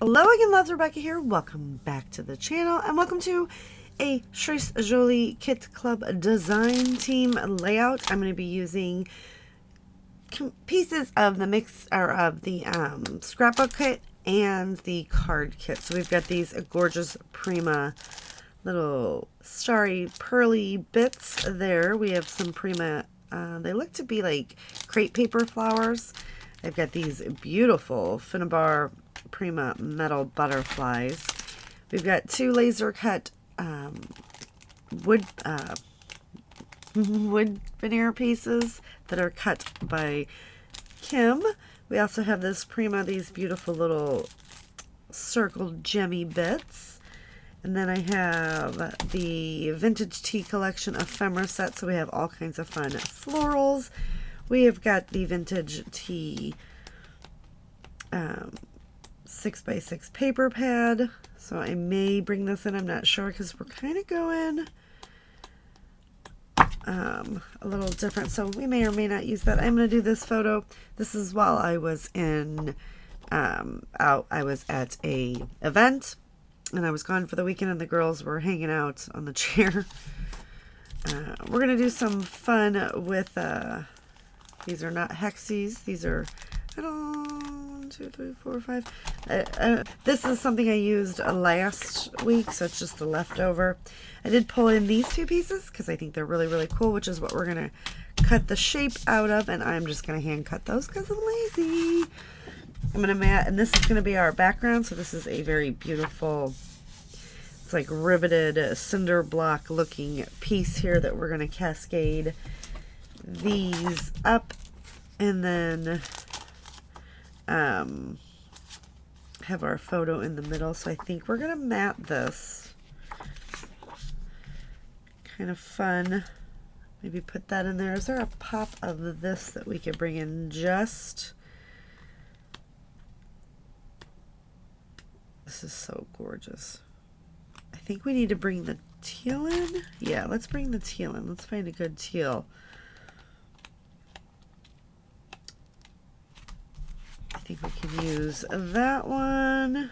Hello again, loves. Rebecca here. Welcome back to the channel and welcome to a Jolie Kit Club design team layout. I'm going to be using pieces of the mix or of the scrapbook kit and the card kit. So we've got these gorgeous Prima little starry pearly bits there. We have some Prima, they look to be like crepe paper flowers. I've got these beautiful Finnabar Prima metal butterflies. We've got two laser cut wood veneer pieces that are cut by Kim. We also have this Prima, these beautiful little circled gemmy bits. And then I have the Vintage Tea Collection ephemera set, so we have all kinds of fun florals. We have got the Vintage Tea 6x6 paper pad, so I may bring this in, I'm not sure, because we're kind of going a little different, so we may or may not use that. I'm going to do this photo. This is while I was in I was at a event and I was gone for the weekend and the girls were hanging out on the chair. We're going to do some fun with these are not hexies, these are, I don't, 1, 2, 3, 4, 5. This is something I used last week, so it's just the leftover. I did pull in these two pieces because I think they're really, really cool, which is what we're going to cut the shape out of, and I'm just going to hand cut those because I'm lazy. I'm going to mat, and this is going to be our background, so this is a very beautiful, it's like riveted cinder block looking piece here that we're going to cascade these up, and then have our photo in the middle. So I think we're gonna mat this. Kind of fun. Maybe put that in there. Is there a pop of this that we could bring in? Just, this is so gorgeous. I think we need to bring the teal in. Yeah, let's bring the teal in. Let's find a good teal. I think we can use that one.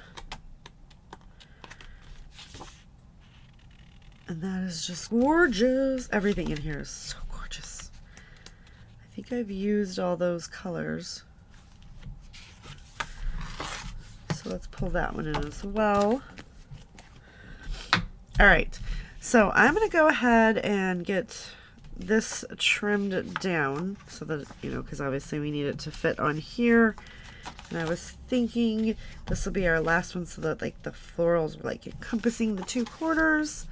And that is just gorgeous. Everything in here is so gorgeous. I think I've used all those colors. So let's pull that one in as well. All right. So I'm going to go ahead and get this trimmed down so that, you know, because obviously we need it to fit on here. And I was thinking this will be our last one so that like the florals are like encompassing the two corners.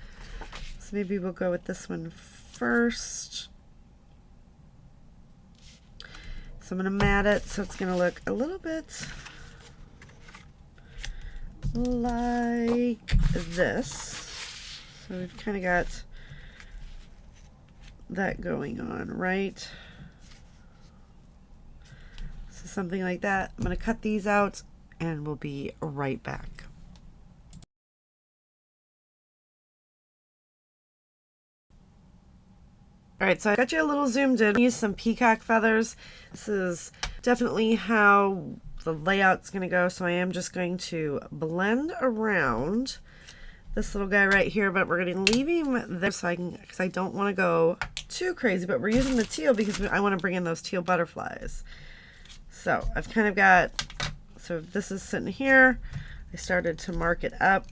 So maybe we'll go with this one first. So I'm going to mat it so it's going to look a little bit like this. So we've kind of got that going on, right? Something like that. I'm going to cut these out and we'll be right back. Alright, so I got you a little zoomed in. Use some peacock feathers. This is definitely how the layout's going to go, so I am just going to blend around this little guy right here, but we're going to leave him there so I can, because I don't want to go too crazy, but we're using the teal because I want to bring in those teal butterflies. So I've kind of got, so this is sitting here. I started to mark it up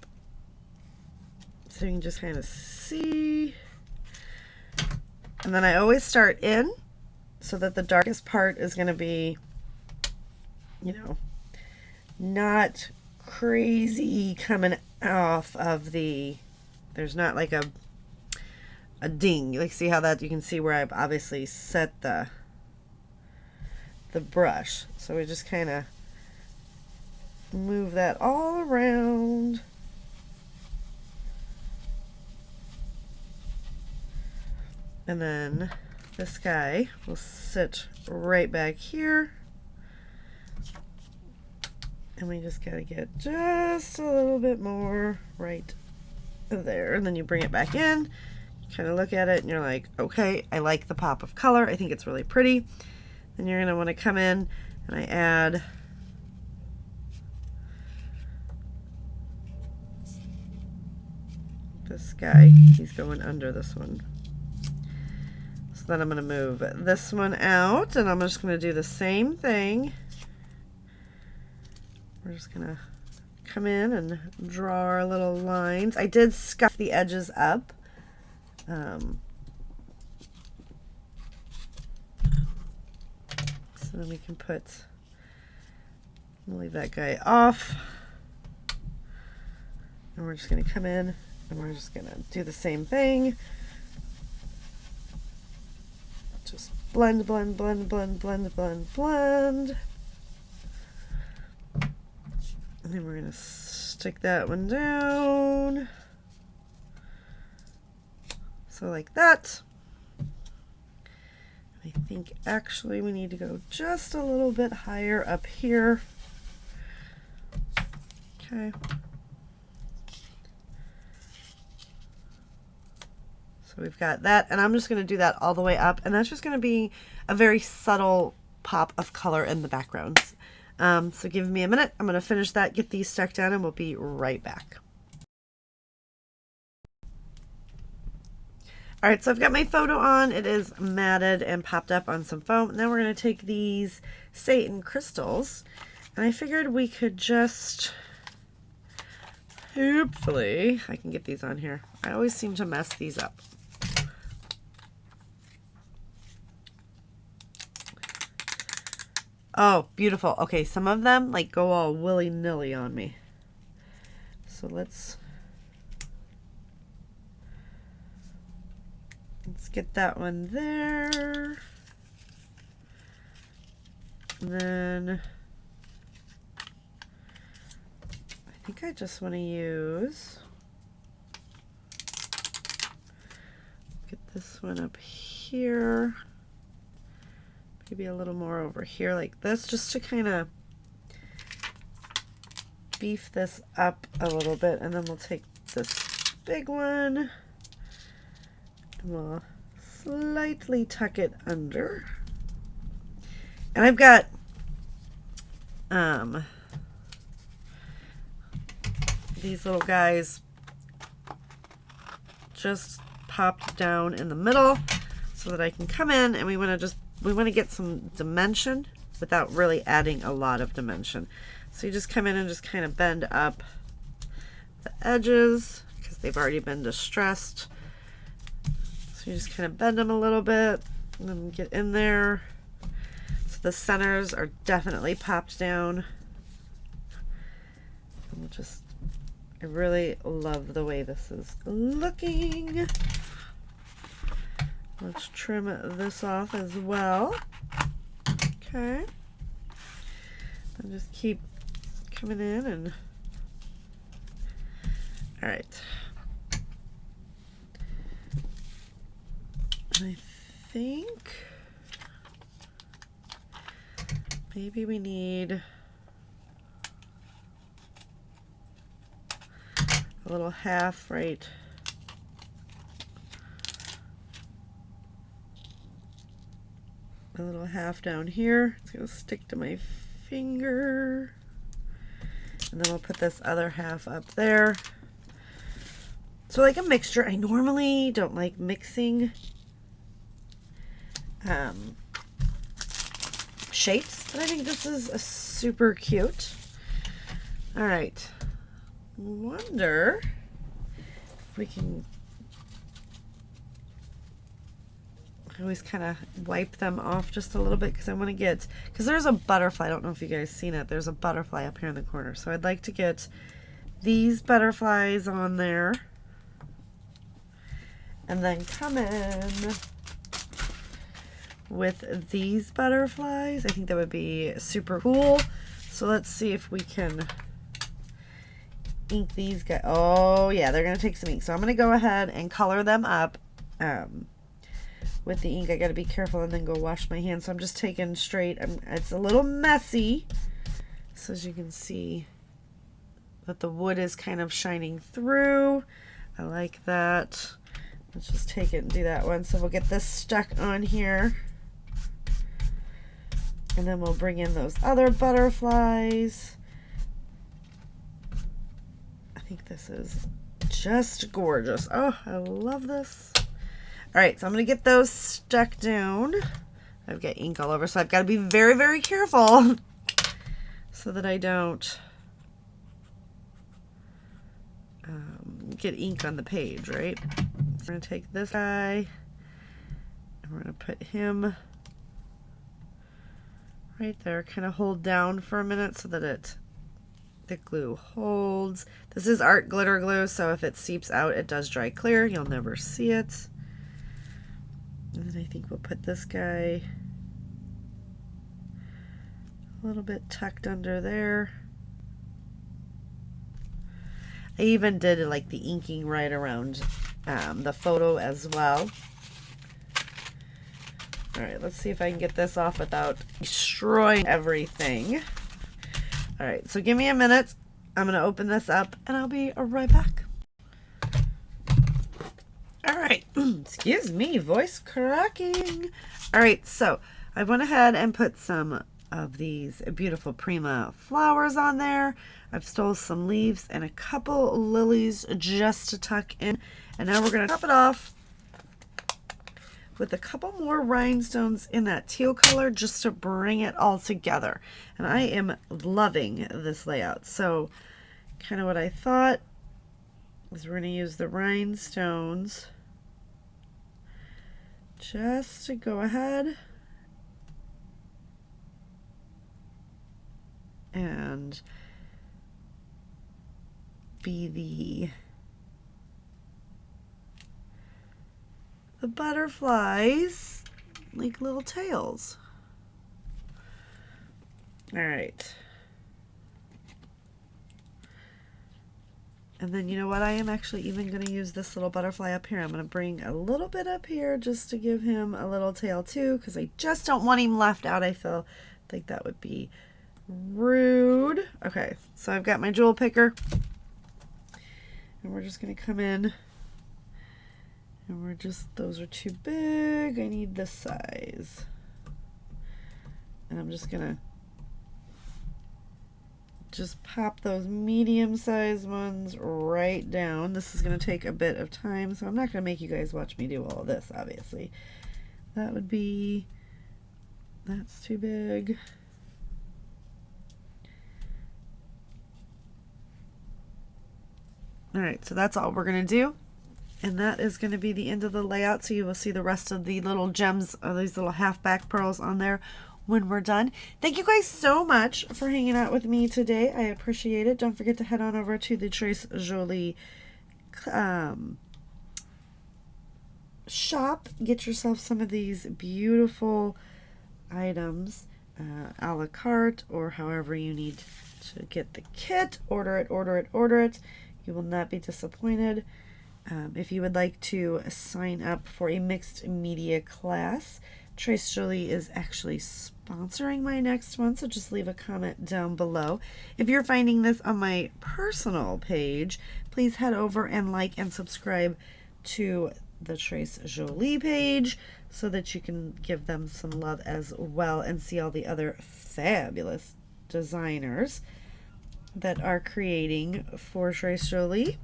so you can just kind of see. And then I always start in so that the darkest part is going to be, you know, not crazy coming off of the, there's not like a ding. Like, see how that, you can see where I've obviously set the brush. So we just kind of move that all around. And then this guy will sit right back here. And we just gotta get just a little bit more right there. And then you bring it back in, you kind of look at it and you're like, okay, I like the pop of color. I think it's really pretty. Then you're going to want to come in and I add This guy, he's going under this one. So then I'm going to move this one out, and I'm just going to do the same thing. We're just going to come in and draw our little lines. I did scuff the edges up. So then we can we'll leave that guy off. And we're just going to come in and we're just going to do the same thing. Just blend, blend, blend, blend, blend, blend, blend. And then we're going to stick that one down. So like that. I think actually we need to go just a little bit higher up here. Okay. So we've got that, and I'm just going to do that all the way up, and that's just going to be a very subtle pop of color in the background. So give me a minute. I'm going to finish that, get these stuck down, and we'll be right back. All right, so I've got my photo on. It is matted and popped up on some foam. Now we're going to take these Satan crystals, and I figured we could just, hopefully, I can get these on here. I always seem to mess these up. Oh, beautiful. Okay, some of them like go all willy-nilly on me. So let's get that one there. And then I think I just want to use, get this one up here. Maybe a little more over here like this, just to kind of beef this up a little bit. And then we'll take this big one and we'll slightly tuck it under. And I've got these little guys just popped down in the middle so that I can come in, and we want to get some dimension without really adding a lot of dimension. So you just come in and just kind of bend up the edges because they've already been distressed. So you just kind of bend them a little bit and then get in there. So the centers are definitely popped down. And we'll just, I really love the way this is looking. Let's trim this off as well. Okay. And just keep coming in and, all right. I think maybe we need a little half right a little half down here. It's going to stick to my finger. And then we'll put this other half up there. So like a mixture. I normally don't like mixing shapes, but I think this is a super cute. All right. Wonder if we can, I always kind of wipe them off just a little bit because I want to get, because there's a butterfly. I don't know if you guys seen it. There's a butterfly up here in the corner. So I'd like to get these butterflies on there and then come in with these butterflies. I think that would be super cool. So let's see if we can ink these guys. Oh yeah, they're going to take some ink. So I'm going to go ahead and color them up. With the ink, I got to be careful and then go wash my hands. So I'm just taking straight. It's a little messy. So as you can see that the wood is kind of shining through. I like that. Let's just take it and do that one. So we'll get this stuck on here. And then we'll bring in those other butterflies. I think this is just gorgeous. Oh, I love this. All right, so I'm going to get those stuck down. I've got ink all over, so I've got to be very, very careful so that I don't get ink on the page, right? So we're going to take this guy and we're going to put him right there. Kind of hold down for a minute so that the glue holds. This is art glitter glue, so if it seeps out, it does dry clear. You'll never see it. And then I think we'll put this guy a little bit tucked under there. I even did like the inking right around the photo as well. All right, let's see if I can get this off without destroying everything. All right, so give me a minute. I'm going to open this up and I'll be right back. All right, excuse me, voice cracking. All right, so I went ahead and put some of these beautiful Prima flowers on there. I've stole some leaves and a couple lilies just to tuck in. And now we're going to top it off with a couple more rhinestones in that teal color just to bring it all together. And I am loving this layout. So kind of what I thought is we're going to use the rhinestones just to go ahead and be the butterflies, like little tails. All right. And then you know what? I am actually even going to use this little butterfly up here. I'm going to bring a little bit up here just to give him a little tail too, because I just don't want him left out. I feel like that would be rude. Okay, so I've got my jewel picker. And we're just going to come in. And we're just, those are too big. I need this size. And I'm just going to just pop those medium-sized ones right down. This is going to take a bit of time, so I'm not going to make you guys watch me do all of this, obviously. That would be, that's too big. All right, so that's all we're going to do. And that is going to be the end of the layout. So you will see the rest of the little gems, or these little half back pearls on there when we're done. Thank you guys so much for hanging out with me today. I appreciate it. Don't forget to head on over to the Trace Jolie shop. Get yourself some of these beautiful items a la carte, or however you need to get the kit. Order it, order it, order it. You will not be disappointed. If you would like to sign up for a mixed media class, Trace Jolie is actually sponsoring my next one, so just leave a comment down below. If you're finding this on my personal page, please head over and like and subscribe to the Trace Jolie page so that you can give them some love as well and see all the other fabulous designers that are creating for Trace Jolie.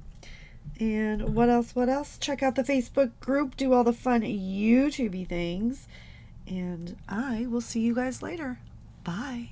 And what else? Check out the Facebook group, do all the fun YouTube-y things, and I will see you guys later. Bye.